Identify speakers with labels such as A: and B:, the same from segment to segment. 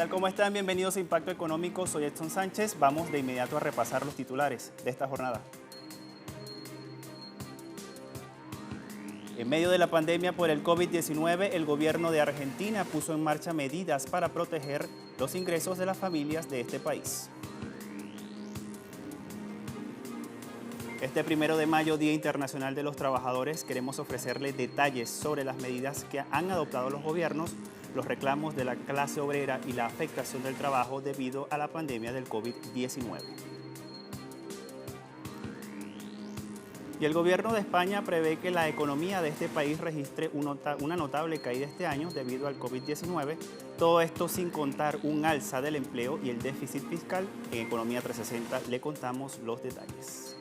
A: tal? ¿Cómo están? Bienvenidos a Impacto Económico. Soy Edson Sánchez. Vamos de inmediato a repasar los titulares de esta jornada. En medio de la pandemia por el COVID-19, el gobierno de Argentina puso en marcha medidas para proteger los ingresos de las familias de este país. Este 1 de mayo, Día Internacional de los Trabajadores, queremos ofrecerles detalles sobre las medidas que han adoptado los gobiernos, los reclamos de la clase obrera y la afectación del trabajo debido a la pandemia del COVID-19. Y el gobierno de España prevé que la economía de este país registre una notable caída este año debido al COVID-19. Todo esto sin contar un alza del empleo y el déficit fiscal. En Economía 360 le contamos los detalles.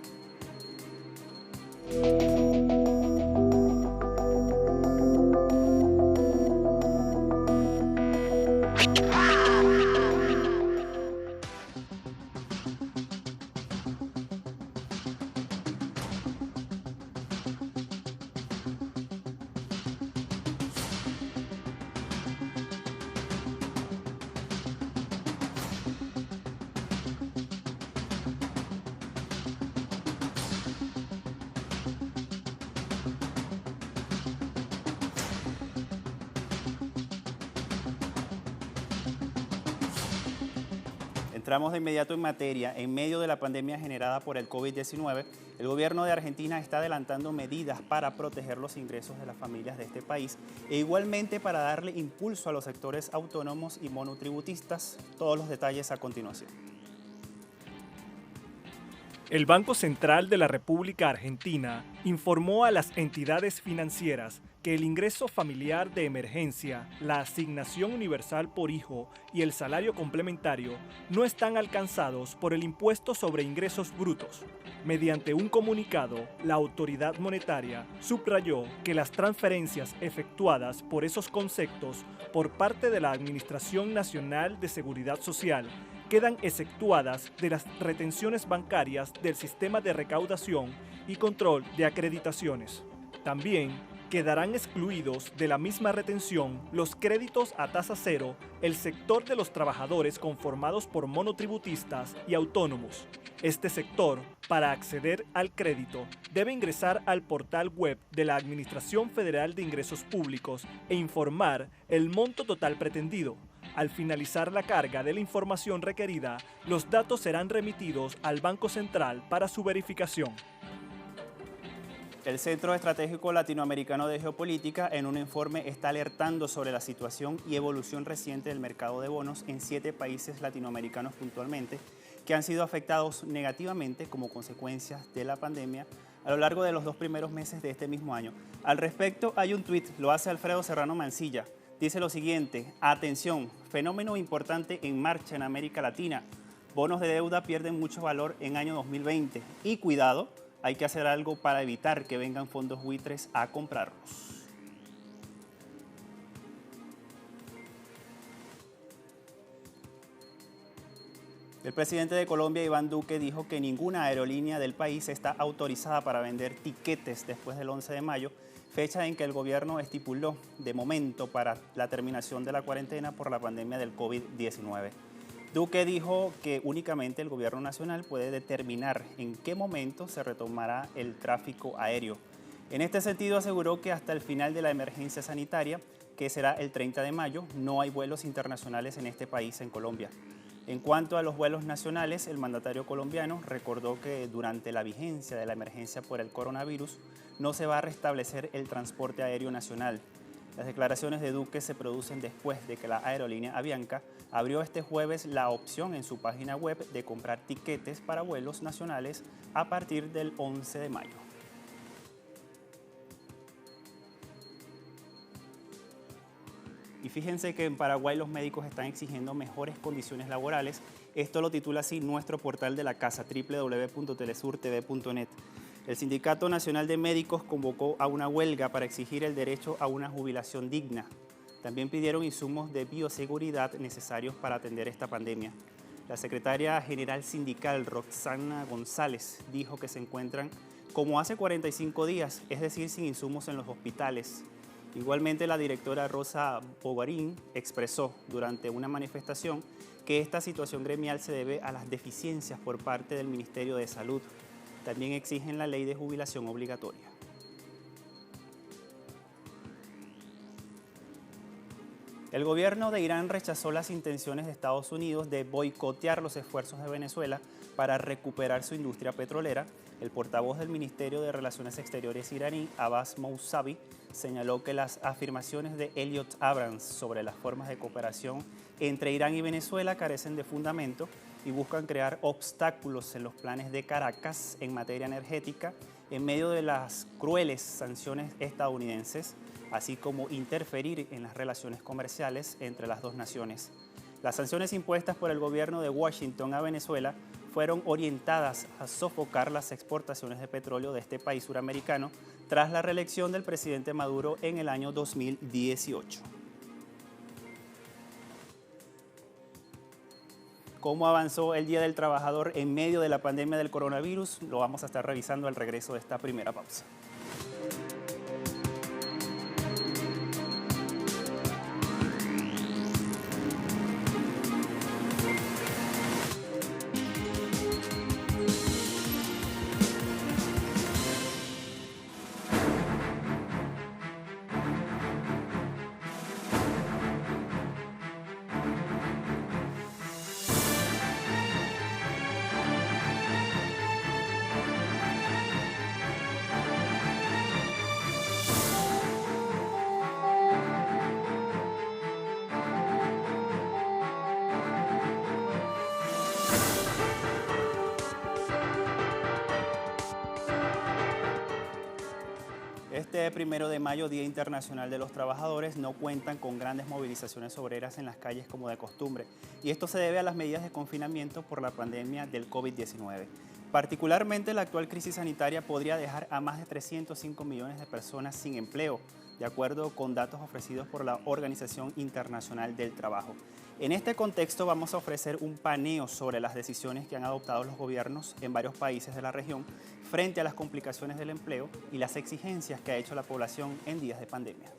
A: Entramos de inmediato en materia. En medio de la pandemia generada por el COVID-19, el gobierno de Argentina está adelantando medidas para proteger los ingresos de las familias de este país e igualmente para darle impulso a los sectores autónomos y monotributistas. Todos los detalles a continuación.
B: El Banco Central de la República Argentina informó a las entidades financieras que el ingreso familiar de emergencia, la asignación universal por hijo y el salario complementario no están alcanzados por el impuesto sobre ingresos brutos. Mediante un comunicado, la autoridad monetaria subrayó que las transferencias efectuadas por esos conceptos por parte de la Administración Nacional de Seguridad Social quedan exceptuadas de las retenciones bancarias del sistema de recaudación y control de acreditaciones. También quedarán excluidos de la misma retención los créditos a tasa cero, el sector de los trabajadores conformados por monotributistas y autónomos. Este sector, para acceder al crédito, debe ingresar al portal web de la Administración Federal de Ingresos Públicos e informar el monto total pretendido. Al finalizar la carga de la información requerida, los datos serán remitidos al Banco Central para su verificación.
A: El Centro Estratégico Latinoamericano de Geopolítica, en un informe, está alertando sobre la situación y evolución reciente del mercado de bonos en 7 países latinoamericanos puntualmente, que han sido afectados negativamente como consecuencia de la pandemia a lo largo de los 2 primeros meses de este mismo año. Al respecto, hay un tuit, lo hace Alfredo Serrano Mancilla. Dice lo siguiente: atención, fenómeno importante en marcha en América Latina. Bonos de deuda pierden mucho valor en año 2020. Y cuidado, hay que hacer algo para evitar que vengan fondos buitres a comprarlos. El presidente de Colombia, Iván Duque, dijo que ninguna aerolínea del país está autorizada para vender tiquetes después del 11 de mayo, fecha en que el gobierno estipuló de momento para la terminación de la cuarentena por la pandemia del COVID-19. Duque dijo que únicamente el gobierno nacional puede determinar en qué momento se retomará el tráfico aéreo. En este sentido, aseguró que hasta el final de la emergencia sanitaria, que será el 30 de mayo, no hay vuelos internacionales en este país, en Colombia. En cuanto a los vuelos nacionales, el mandatario colombiano recordó que durante la vigencia de la emergencia por el coronavirus no se va a restablecer el transporte aéreo nacional. Las declaraciones de Duque se producen después de que la aerolínea Avianca abrió este jueves la opción en su página web de comprar tiquetes para vuelos nacionales a partir del 11 de mayo. Y fíjense que en Paraguay los médicos están exigiendo mejores condiciones laborales. Esto lo titula así nuestro portal de la casa, www.telesurtv.net. El Sindicato Nacional de Médicos convocó a una huelga para exigir el derecho a una jubilación digna. También pidieron insumos de bioseguridad necesarios para atender esta pandemia. La secretaria general sindical, Roxana González, dijo que se encuentran como hace 45 días, es decir, sin insumos en los hospitales. Igualmente, la directora Rosa Bogarín expresó durante una manifestación que esta situación gremial se debe a las deficiencias por parte del Ministerio de Salud. También exigen la ley de jubilación obligatoria. El gobierno de Irán rechazó las intenciones de Estados Unidos de boicotear los esfuerzos de Venezuela para recuperar su industria petrolera. El portavoz del Ministerio de Relaciones Exteriores iraní, Abbas Mousavi, señaló que las afirmaciones de Elliot Abrams sobre las formas de cooperación entre Irán y Venezuela carecen de fundamento y buscan crear obstáculos en los planes de Caracas en materia energética en medio de las crueles sanciones estadounidenses, así como interferir en las relaciones comerciales entre las dos naciones. Las sanciones impuestas por el gobierno de Washington a Venezuela fueron orientadas a sofocar las exportaciones de petróleo de este país suramericano tras la reelección del presidente Maduro en el año 2018. ¿Cómo avanzó el Día del Trabajador en medio de la pandemia del coronavirus? Lo vamos a estar revisando al regreso de esta primera pausa. Este 1 de mayo, Día Internacional de los Trabajadores, no cuentan con grandes movilizaciones obreras en las calles como de costumbre, y esto se debe a las medidas de confinamiento por la pandemia del COVID-19. Particularmente, la actual crisis sanitaria podría dejar a más de 305 millones de personas sin empleo, de acuerdo con datos ofrecidos por la Organización Internacional del Trabajo. En este contexto vamos a ofrecer un paneo sobre las decisiones que han adoptado los gobiernos en varios países de la región frente a las complicaciones del empleo y las exigencias que ha hecho la población en días de pandemia.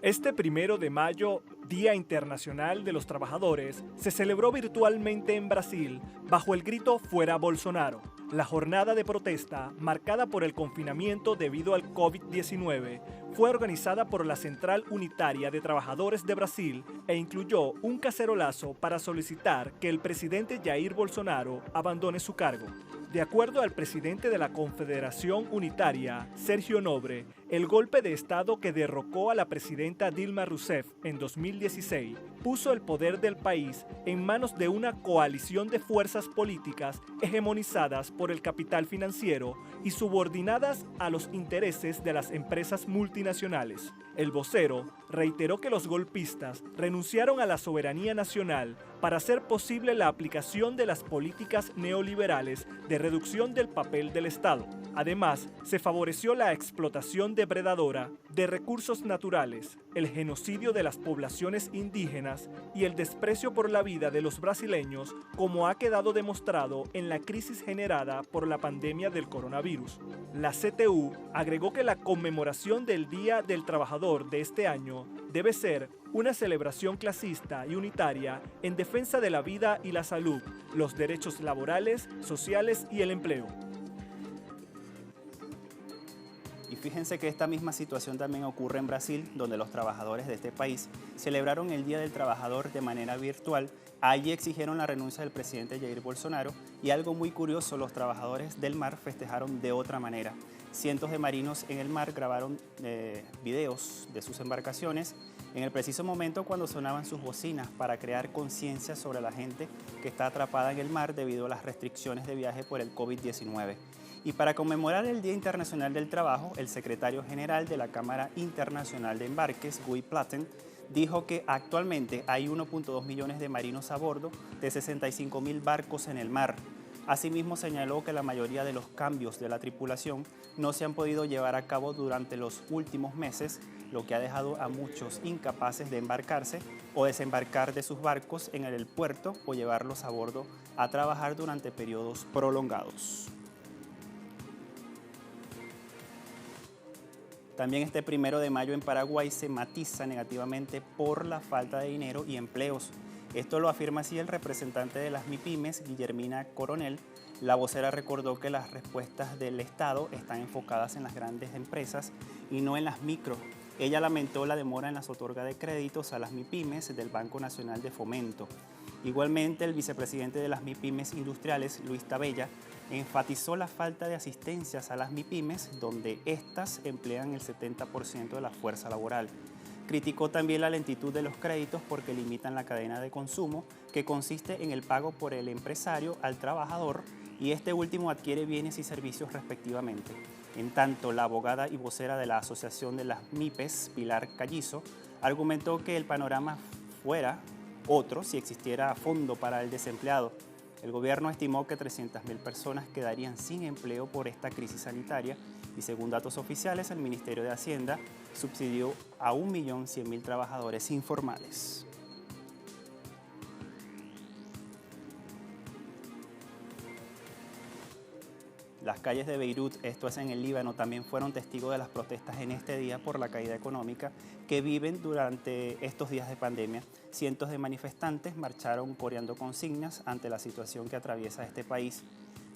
B: Este 1 de mayo, Día Internacional de los Trabajadores, se celebró virtualmente en Brasil bajo el grito "Fuera Bolsonaro". La jornada de protesta, marcada por el confinamiento debido al COVID-19, fue organizada por la Central Unitaria de Trabajadores de Brasil e incluyó un cacerolazo para solicitar que el presidente Jair Bolsonaro abandone su cargo. De acuerdo al presidente de la Confederación Unitaria, Sergio Nobre, el golpe de Estado que derrocó a la presidenta Dilma Rousseff en 2016 puso el poder del país en manos de una coalición de fuerzas políticas hegemonizadas por el capital financiero y subordinadas a los intereses de las empresas multinacionales. El vocero reiteró que los golpistas renunciaron a la soberanía nacional para hacer posible la aplicación de las políticas neoliberales de reducción del papel del Estado. Además, se favoreció la explotación depredadora de recursos naturales, el genocidio de las poblaciones indígenas y el desprecio por la vida de los brasileños, como ha quedado demostrado en la crisis generada por la pandemia del coronavirus. La CTU agregó que la conmemoración del Día del Trabajador de este año debe ser una celebración clasista y unitaria en defensa de la vida y la salud, los derechos laborales, sociales y el empleo.
A: Y fíjense que esta misma situación también ocurre en Brasil, donde los trabajadores de este país celebraron el Día del Trabajador de manera virtual. Allí exigieron la renuncia del presidente Jair Bolsonaro y algo muy curioso, los trabajadores del mar festejaron de otra manera. Cientos de marinos en el mar grabaron videos de sus embarcaciones en el preciso momento cuando sonaban sus bocinas para crear conciencia sobre la gente que está atrapada en el mar debido a las restricciones de viaje por el COVID-19. Y para conmemorar el Día Internacional del Trabajo, el secretario general de la Cámara Internacional de Embarques, Guy Platten, dijo que actualmente hay 1.2 millones de marinos a bordo de 65.000 barcos en el mar. Asimismo, señaló que la mayoría de los cambios de la tripulación no se han podido llevar a cabo durante los últimos meses, lo que ha dejado a muchos incapaces de embarcarse o desembarcar de sus barcos en el puerto o llevarlos a bordo a trabajar durante periodos prolongados. También este 1 de mayo en Paraguay se matiza negativamente por la falta de dinero y empleos. Esto lo afirma así el representante de las MIPYMES, Guillermina Coronel. La vocera recordó que las respuestas del Estado están enfocadas en las grandes empresas y no en las micro. Ella lamentó la demora en las otorgas de créditos a las MIPYMES del Banco Nacional de Fomento. Igualmente, el vicepresidente de las MIPYMES industriales, Luis Tabella, enfatizó la falta de asistencias a las MIPYMES, donde éstas emplean el 70% de la fuerza laboral. Criticó también la lentitud de los créditos porque limitan la cadena de consumo, que consiste en el pago por el empresario al trabajador y este último adquiere bienes y servicios respectivamente. En tanto, la abogada y vocera de la Asociación de las MIPES, Pilar Callizo, argumentó que el panorama fuera otro si existiera fondo para el desempleado. El gobierno estimó que 300.000 personas quedarían sin empleo por esta crisis sanitaria y según datos oficiales, el Ministerio de Hacienda subsidió a 1.100.000 trabajadores informales. Las calles de Beirut, esto es en el Líbano, también fueron testigos de las protestas en este día por la caída económica que viven durante estos días de pandemia. Cientos de manifestantes marcharon coreando consignas ante la situación que atraviesa este país.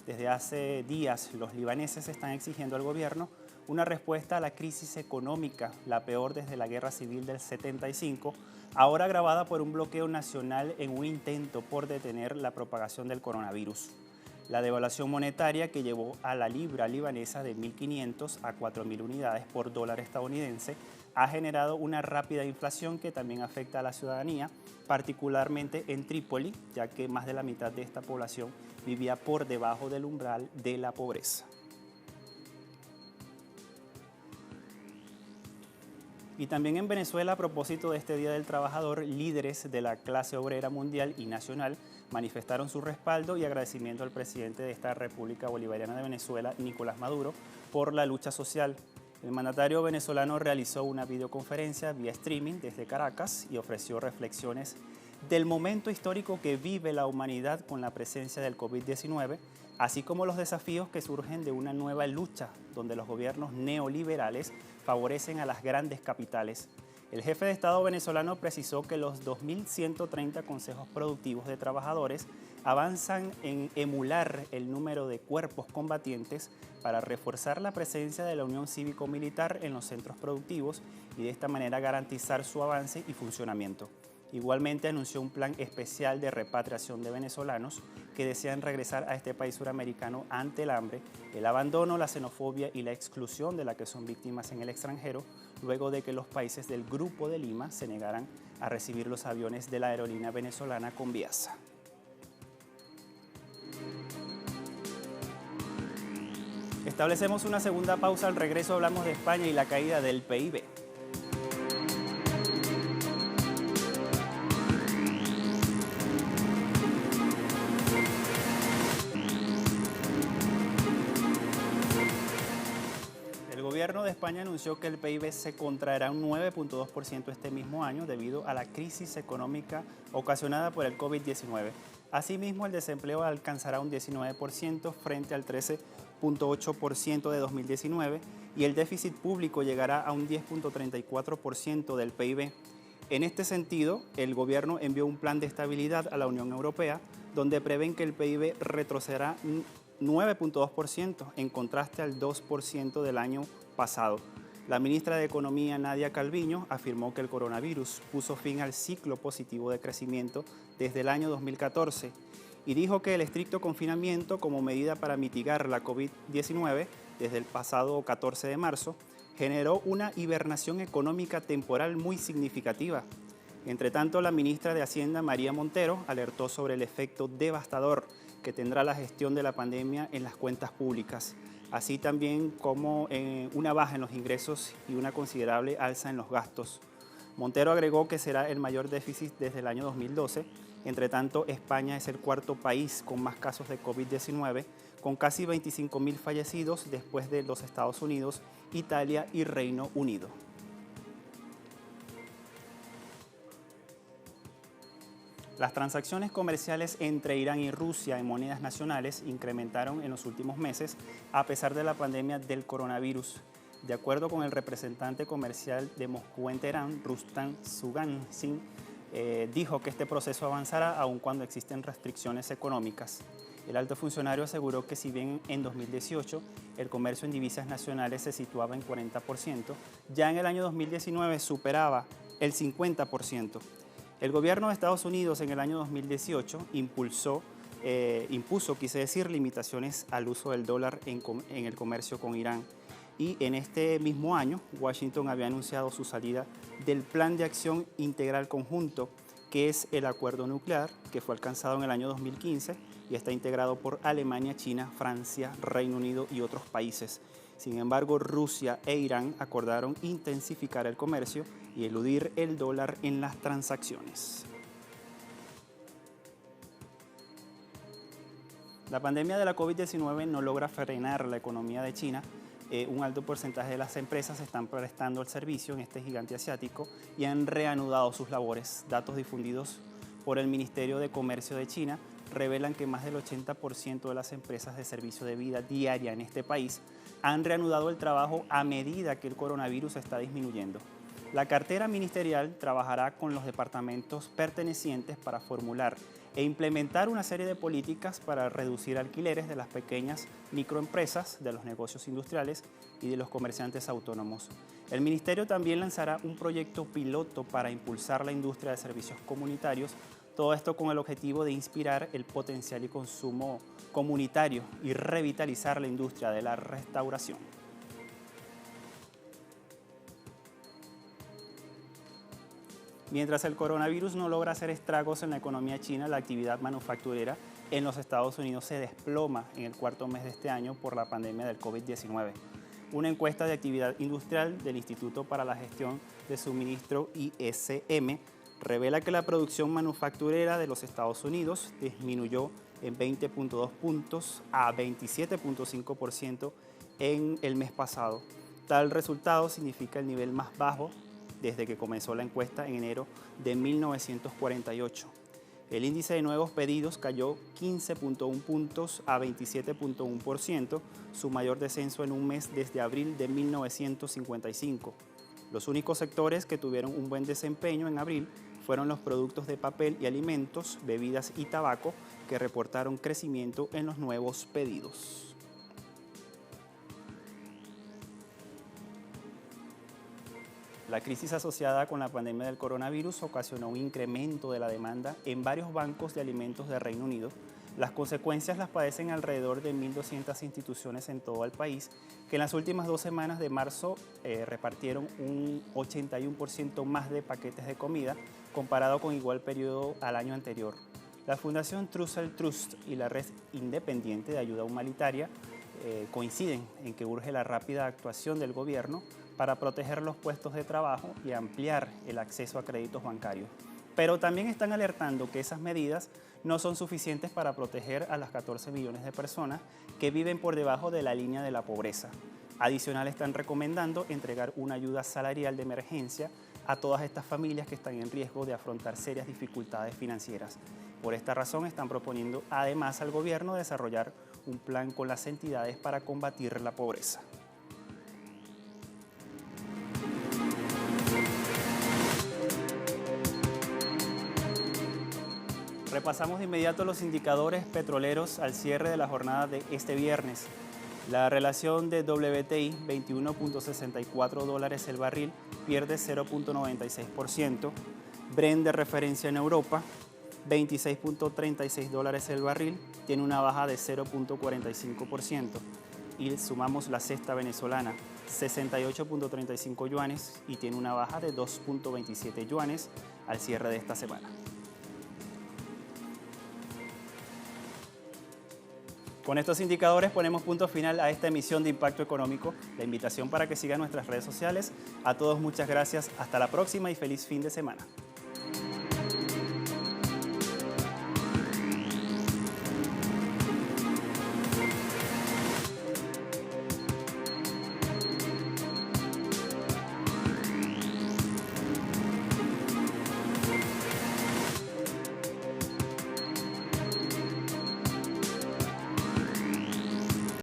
A: Desde hace días, los libaneses están exigiendo al gobierno una respuesta a la crisis económica, la peor desde la guerra civil del 75, ahora agravada por un bloqueo nacional en un intento por detener la propagación del coronavirus. La devaluación monetaria que llevó a la libra libanesa de 1.500 a 4.000 unidades por dólar estadounidense ha generado una rápida inflación que también afecta a la ciudadanía, particularmente en Trípoli, ya que más de la mitad de esta población vivía por debajo del umbral de la pobreza. Y también en Venezuela, a propósito de este Día del Trabajador, líderes de la clase obrera mundial y nacional manifestaron su respaldo y agradecimiento al presidente de esta República Bolivariana de Venezuela, Nicolás Maduro, por la lucha social. El mandatario venezolano realizó una videoconferencia vía streaming desde Caracas y ofreció reflexiones del momento histórico que vive la humanidad con la presencia del COVID-19, así como los desafíos que surgen de una nueva lucha donde los gobiernos neoliberales favorecen a las grandes capitales. El jefe de Estado venezolano precisó que los 2.130 consejos productivos de trabajadores avanzan en emular el número de cuerpos combatientes para reforzar la presencia de la Unión Cívico-Militar en los centros productivos y de esta manera garantizar su avance y funcionamiento. Igualmente anunció un plan especial de repatriación de venezolanos que desean regresar a este país suramericano ante el hambre, el abandono, la xenofobia y la exclusión de la que son víctimas en el extranjero, luego de que los países del Grupo de Lima se negaran a recibir los aviones de la aerolínea venezolana Conviasa. Establecemos una segunda pausa. Al regreso hablamos de España y la caída del PIB. El gobierno de España anunció que el PIB se contraerá un 9.2% este mismo año debido a la crisis económica ocasionada por el COVID-19. Asimismo, el desempleo alcanzará un 19% frente al 13.8% de 2019 y el déficit público llegará a un 10.34% del PIB. En este sentido, el gobierno envió un plan de estabilidad a la Unión Europea donde prevén que el PIB retrocederá 9.2% en contraste al 2% del año pasado. La ministra de Economía, Nadia Calviño, afirmó que el coronavirus puso fin al ciclo positivo de crecimiento desde el año 2014 y dijo que el estricto confinamiento como medida para mitigar la COVID-19 desde el pasado 14 de marzo generó una hibernación económica temporal muy significativa. Entre tanto, la ministra de Hacienda, María Montero, alertó sobre el efecto devastador que tendrá la gestión de la pandemia en las cuentas públicas, así también como una baja en los ingresos y una considerable alza en los gastos. Montero agregó que será el mayor déficit desde el año 2012. Entre tanto, España es el cuarto país con más casos de COVID-19, con casi 25.000 fallecidos después de los Estados Unidos, Italia y Reino Unido. Las transacciones comerciales entre Irán y Rusia en monedas nacionales incrementaron en los últimos meses a pesar de la pandemia del coronavirus. De acuerdo con el representante comercial de Moscú en Teherán, Rustam Sugansin, dijo que este proceso avanzará aun cuando existen restricciones económicas. El alto funcionario aseguró que si bien en 2018 el comercio en divisas nacionales se situaba en 40%, ya en el año 2019 superaba el 50%. El gobierno de Estados Unidos en el año 2018 impuso, limitaciones al uso del dólar en el comercio con Irán. Y en este mismo año, Washington había anunciado su salida del Plan de Acción Integral Conjunto, que es el acuerdo nuclear que fue alcanzado en el año 2015 y está integrado por Alemania, China, Francia, Reino Unido y otros países. Sin embargo, Rusia e Irán acordaron intensificar el comercio y eludir el dólar en las transacciones. La pandemia de la COVID-19 no logra frenar la economía de China. Un alto porcentaje de las empresas están prestando el servicio en este gigante asiático y han reanudado sus labores. Datos difundidos por el Ministerio de Comercio de China revelan que más del 80% de las empresas de servicio de vida diaria en este país han reanudado el trabajo a medida que el coronavirus está disminuyendo. La cartera ministerial trabajará con los departamentos pertenecientes para formular e implementar una serie de políticas para reducir alquileres de las pequeñas microempresas, de los negocios industriales y de los comerciantes autónomos. El ministerio también lanzará un proyecto piloto para impulsar la industria de servicios comunitarios, todo esto con el objetivo de inspirar el potencial y consumo comunitario y revitalizar la industria de la restauración. Mientras el coronavirus no logra hacer estragos en la economía china, la actividad manufacturera en los Estados Unidos se desploma en el cuarto mes de este año por la pandemia del COVID-19. Una encuesta de actividad industrial del Instituto para la Gestión de Suministro ISM revela que la producción manufacturera de los Estados Unidos disminuyó en 20.2 puntos a 27.5% en el mes pasado. Tal resultado significa el nivel más bajo desde que comenzó la encuesta en enero de 1948. El índice de nuevos pedidos cayó 15.1 puntos a 27.1%, su mayor descenso en un mes desde abril de 1955. Los únicos sectores que tuvieron un buen desempeño en abril fueron los productos de papel y alimentos, bebidas y tabaco, que reportaron crecimiento en los nuevos pedidos. La crisis asociada con la pandemia del coronavirus ocasionó un incremento de la demanda en varios bancos de alimentos del Reino Unido. Las consecuencias las padecen alrededor de 1.200 instituciones en todo el país, que en las últimas 2 semanas de marzo repartieron un 81% más de paquetes de comida comparado con igual periodo al año anterior. La Fundación Trussell Trust y la Red Independiente de Ayuda Humanitaria coinciden en que urge la rápida actuación del gobierno para proteger los puestos de trabajo y ampliar el acceso a créditos bancarios. Pero también están alertando que esas medidas no son suficientes para proteger a las 14 millones de personas que viven por debajo de la línea de la pobreza. Adicional, están recomendando entregar una ayuda salarial de emergencia a todas estas familias que están en riesgo de afrontar serias dificultades financieras. Por esta razón, están proponiendo además al gobierno desarrollar un plan con las entidades para combatir la pobreza. Repasamos de inmediato los indicadores petroleros al cierre de la jornada de este viernes. La relación de WTI, 21.64 dólares el barril, pierde 0.96%. Brent de referencia en Europa, 26.36 dólares el barril, tiene una baja de 0.45%. Y sumamos la cesta venezolana, 68.35 yuanes y tiene una baja de 2.27 yuanes al cierre de esta semana. Con estos indicadores ponemos punto final a esta emisión de Impacto Económico. La invitación para que sigan nuestras redes sociales. A todos muchas gracias, hasta la próxima y feliz fin de semana.